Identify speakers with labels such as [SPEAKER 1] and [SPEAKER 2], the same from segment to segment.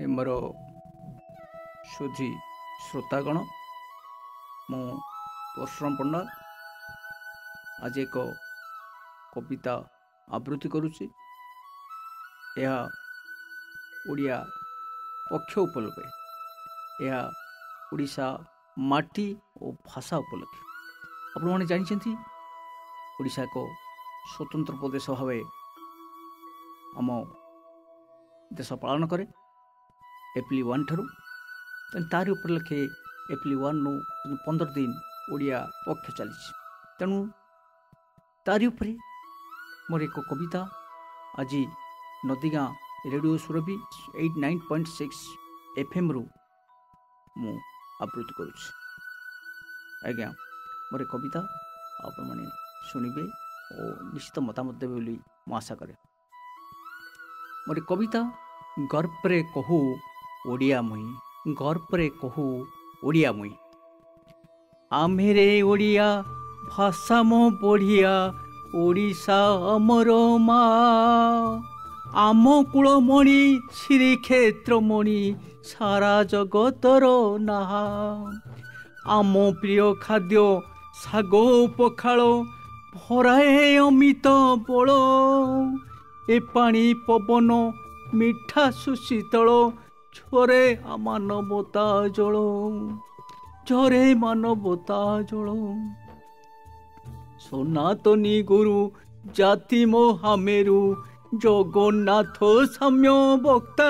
[SPEAKER 1] मोर सुधी श्रोतागण मु परशुराम पंडा आज एक कविता आवृत्ति करुच्ची। यह ओडिया पक्ष उपलक्षे, यह ओडिशा माटी और भाषा उपलक्षे। आपण मैंने जानते ओडिशा एक स्वतंत्र प्रदेश भाव आम देश पालन करे एप्रिल 1 ठारू तार उपलक्षे एप्रिल 1 नु 15 दिन ओडिया पक्ष चली। तेणु तारी उपरे मोर एक कविता आज नदीगाँ रेडियो सुरभि 89.6 FM रु मु आवृत्ति करुच्ची। आज्ञा मोर कविता आपण मैंने शुणिबे और निश्चित मतामत देवे बोली मु आशा करे। मोर कविता गर्वरे कहू ओडिया मुई, गर्वरे कहू ओडिया मुई। आमेरे ओडिया भाषा मो बढ़िया, ओडिशा अमर मा। आम कूलमणि श्रीक्षेत्रमणि सारा जगतर नाहा। आम प्रिय खाद्य शाग पखाल भराए अमित बल। ए पानी पवन मिठा सुशीतल झरे मानवता जल, झरे मानवता जल। सनातनी गुरु जाति मोहामेरु जगन्नाथ साम्य वक्ता।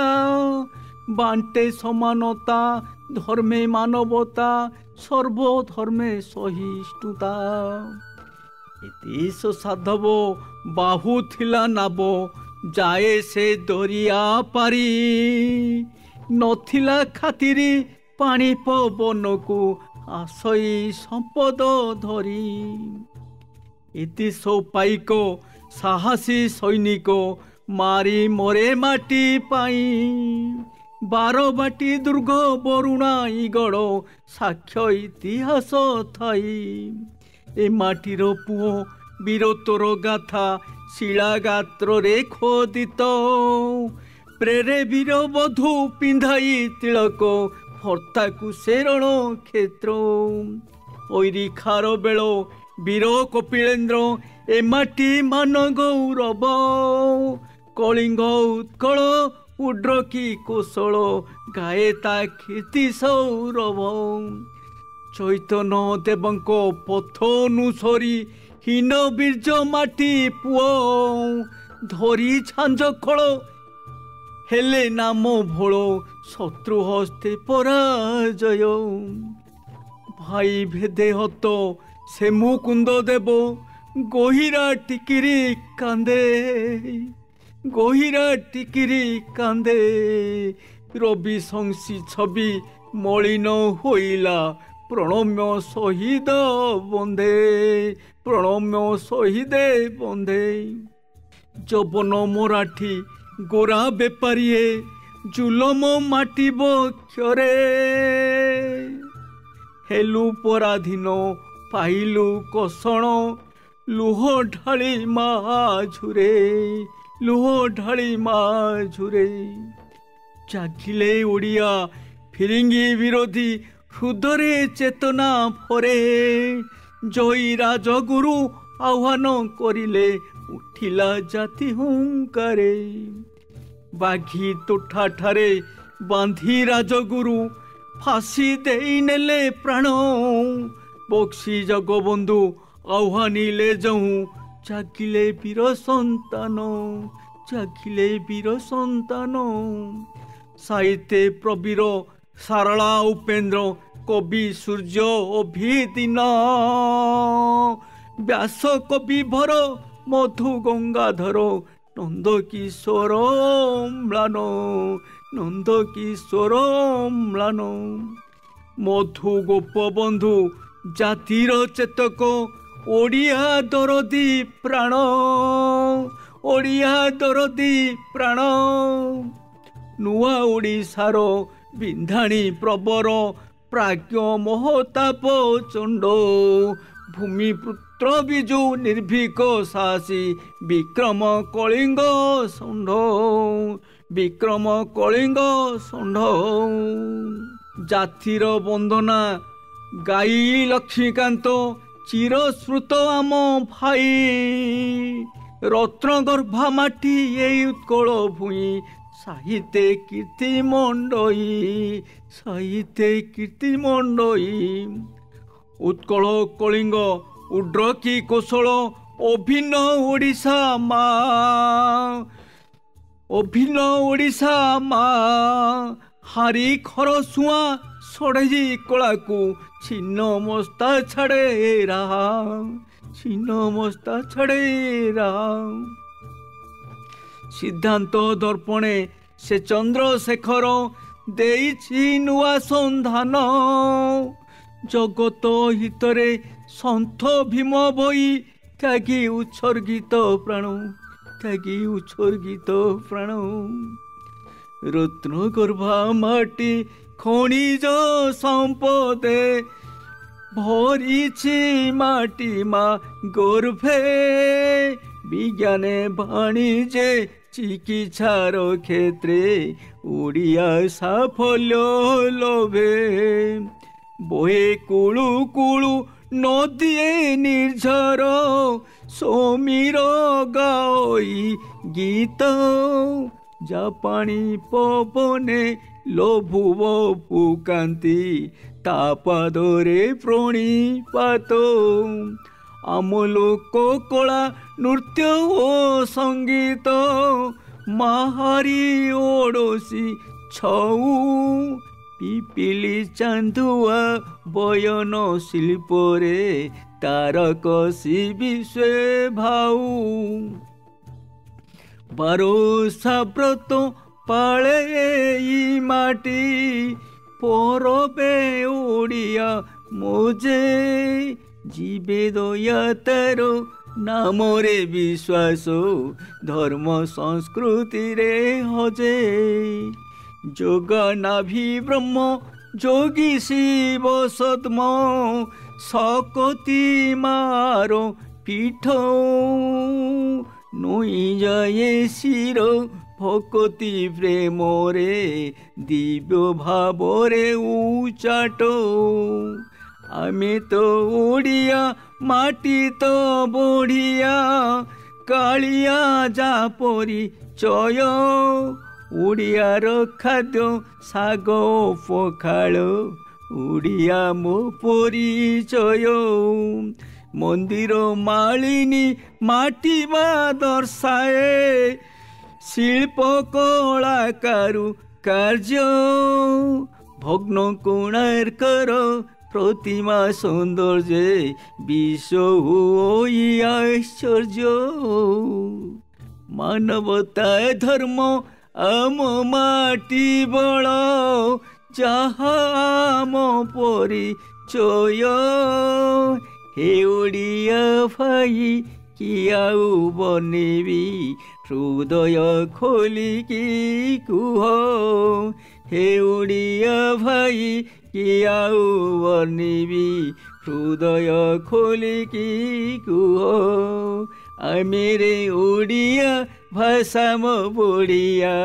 [SPEAKER 1] बांटे समानता धर्मे मानवता, सर्वधर्मे सहिष्णुता। इतिश साधव बाहु थिला नाब, जाए से दरिया पारी। नथिला खातिरी पानी पवन को आशई संपद धरी। इतिश पाइक साहसी सैनिक मारी मरे माटी पाई। बारबाटी दुर्ग बरुणा इगड़ साक्ष्य इतिहास थाई। ए माटीर पुओ वीरत्वर गाथा शिलागात्र रे खोदित। प्रेरे वीर बधू पिंधाई तिलक भर्ताकु शेरण क्षेत्र। ओरी खार बेल वीर कपिलेन्द्र ए माटी मान गौरव। कलिंग उत्कल उड्र की कौशल गाए ता कीर्ति सौरभ। चैतन्य देवंको पथ अनुसरी हीन बीर्ज माटी पुओ। धरी झांझ खड़ हेले नाम भोल शत्रु हस्ते पराजय। भाई भेदे हत से मुकुंद देव गहिरा टिकिरी कांदे। गहिरा टिकिरी कांदे रवि शंसी छवि मलिन होइला। प्रणम्य शहीद बंदे, प्रणम्य शहीद बंदे। जबन मराठी गोरा बेपारिए जुलम माटी बक्षरे। हेलु पराधीन पाइलु कषण लुह ढाली माझुरे, लुह ढाली माझुरे। जागिले ओडिया फिरिंगी विरोधी हृदरे चेतना फरे। जयी राजगुरु आह्वान करिले उठिला जाति हुंकारे। बाघी तोठा ठारे बांधी राजगुरु फांसी देई नेले प्राण। बक्सी जगबंधु आह्वानिले जाऊँ जागिले वीर संतान, जागिले वीर संतान। साहित्य प्रवीर सारला उपेन्द्र कवि सूर्य अभिदीन। व्यास कवि भर मधु गंगाधर नंद किशोर म्लान, नंद किशोर म्लान। मधु गोपबंधु जातिर चेतक ओडिया दरदी प्राण, ओडिया दरदी प्राण। नुआ ओडिशार बिंधाणी प्रबर प्राज्ञ महताप चंड। भूमिपुत्र विजु निर्भीक साहसी विक्रम कलिंग षण्ढ। ବିକ୍ରମ କଳିଙ୍ଗ ଷଣ୍ଢ। ଜାତିର ବନ୍ଦନା ଗାଈ ଲକ୍ଷ୍ମୀକାନ୍ତ ଚିରସ୍ମୃତ ଆମ ଭାଇ। ରତ୍ନଗର୍ଭା ମାଟି ଏଇ ଉତ୍କଳ ଭୂଇଁ ସାହିତ୍ୟ କୀର୍ତ୍ତି ମଣ୍ଡଇ। ସାହିତ୍ୟ କୀର୍ତ୍ତି ମଣ୍ଡଇ। ଉତ୍କଳ କଳିଙ୍ଗ ଉଡ୍ର କି କୌଶଳ ଅଭିନ୍ନ ଓଡ଼ିଶା ମା। ଅଭିନ୍ନ ଓଡ଼ିଶା ମା। ହାରି ଖର ସୁଆଁ ଷଢ଼େଇ କଳାକୁ ଛିନ୍ନ ମସ୍ତା ଛାଡ଼େରା। ଛିନ୍ନ ମସ୍ତା ଛାଡ଼େରା। ସିଦ୍ଧାନ୍ତ ଦର୍ପଣେ ସେ ଚନ୍ଦ୍ରଶେଖର ଦେଇଛି ନୂଆ ସନ୍ଧାନ। ଜଗତ ହିତରେ ସନ୍ଥ ଭୀମ ବହି ତ୍ୟାଗୀ ଉତ୍ସର୍ଗିତ ପ୍ରାଣ। ତ୍ୟାଗୀ ଉତ୍ସର୍ଗିତ ପ୍ରାଣ। ରତ୍ନଗର୍ଭା ମାଟି ଖଣିଜ ସମ୍ପଦେ ଭରିଛି ମାଟି ମା ଗର୍ଭେ। ବିଜ୍ଞାନେ ବାଣିଜ୍যে চিকিৎসার ক্ষেত্রে ওড়িয়া সাফল্য লোভে। বহে কুলু কুলু নদীয়ে নির্ঝর সমীর গাই গীত। যা পানি পবনে লোভুব ফুকান্তি তা পাদরে প্রণিপাত। ଆମ ଲୋକ କଳା ନୃତ୍ୟ ଓ ସଙ୍ଗୀତ ମାହାରି ଓଡ଼ଶୀ ଛଉ। ପିପିଲି ଚାନ୍ଦୁଆ ବୟନ ଶିଳ୍ପରେ ତାରକସି ବିଶ୍ୱେ ଭାଉ। ବାରୋଷା ବ୍ରତ ପାଳେ ଏଇ ମାଟି ପରବେ ଓଡ଼ିଆ ମୋଜେ। জীবে দয়া তার নামরে বিশ্বাস ধর্ম সংস্কৃতিরে হজে। যোগা নাভি ব্রহ্ম যোগী শিব সদ্ম শকতি মার পীঠ। নই যায় শির ভকতি প্রেমরে দিব্য ভাবরে উচাট। আমি তো ওড়িয়া মাটি তো বড়িয়া কালিয়া যা পরিচয়। ওড়িয়ার খাদ্য শাগ পখাଳ ওড়িয়া ମୋ ପରିଚୟ। ମନ୍ଦିର ମାଳିନୀ ମାଟି ବା ଦର୍ଶାଏ ଶିଳ୍ପ କଳାକାରୁ କାର୍ଯ୍ୟ। ଭଗ୍ନ କୋଣାର୍କର ପ୍ରତିମା ସୌନ୍ଦର୍ଯ୍ୟ ବିଶ୍ୱ ହୋଇ ଆଶ୍ଚର୍ଯ୍ୟ। ମାନବତା ଧର୍ମ ଆମ ମାଟି ବଳ ଯାହା ଆମ ପରିଚୟ। ହେ ଓଡ଼ିଆ ଭାଇ କି ଆଉ ବନେବି ହୃଦୟ ଖୋଲିକି କୁହ। ହେ ଓଡ଼ିଆ ଭାଇ କି ଆଉ ବନେବି ହୃଦୟ ଖୋଲିକି କୁହ। ଆମେରେ ଓଡ଼ିଆ ଭାଷା ମୋ ବଢ଼ିଆ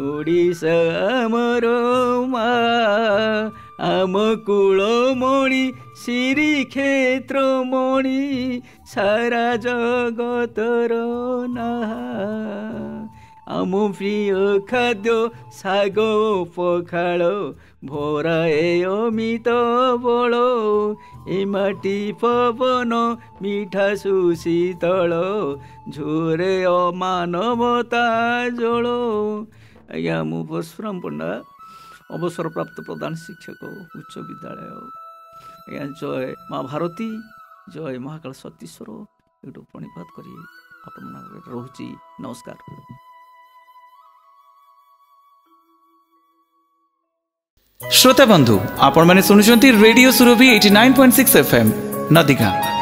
[SPEAKER 1] ଓଡ଼ିଶା ଆମର ମା। ଆମ କୁଳମଣି ଶ୍ରୀକ୍ଷେତ୍ର ମଣି ସାରା ଜଗତର ନାହା। ଆମ ପ୍ରିୟ ଖାଦ୍ୟ ଶାଗ ପଖାଳ ଭରାଏ ଅମିତ ବଳ। ଏ ମାଟି ପବନ ମିଠା ସୁଶୀତଳ ଝୋରେ ଅମାନବତା ଜଳ। ଆଜ୍ଞା ମୁଁ ପରଶୁରାମ ପଣ୍ଡା ଅବସରପ୍ରାପ୍ତ ପ୍ରଧାନ ଶିକ୍ଷକ ଉଚ୍ଚ ବିଦ୍ୟାଳୟ। ଆଜ୍ଞା ଜୟ ମା ଭାରତୀ ଜୟ ମହାକାଳ ସତୀଶ୍ୱର ଏଠୁ ପ୍ରଣିପାତ କରି ଆପଣମାନଙ୍କ ରହୁଛି। ନମସ୍କାର।
[SPEAKER 2] श्रोता बंधु आपण मैंने शुणुंट रेडियो सुरभि 89.6 FM नदीगाँ।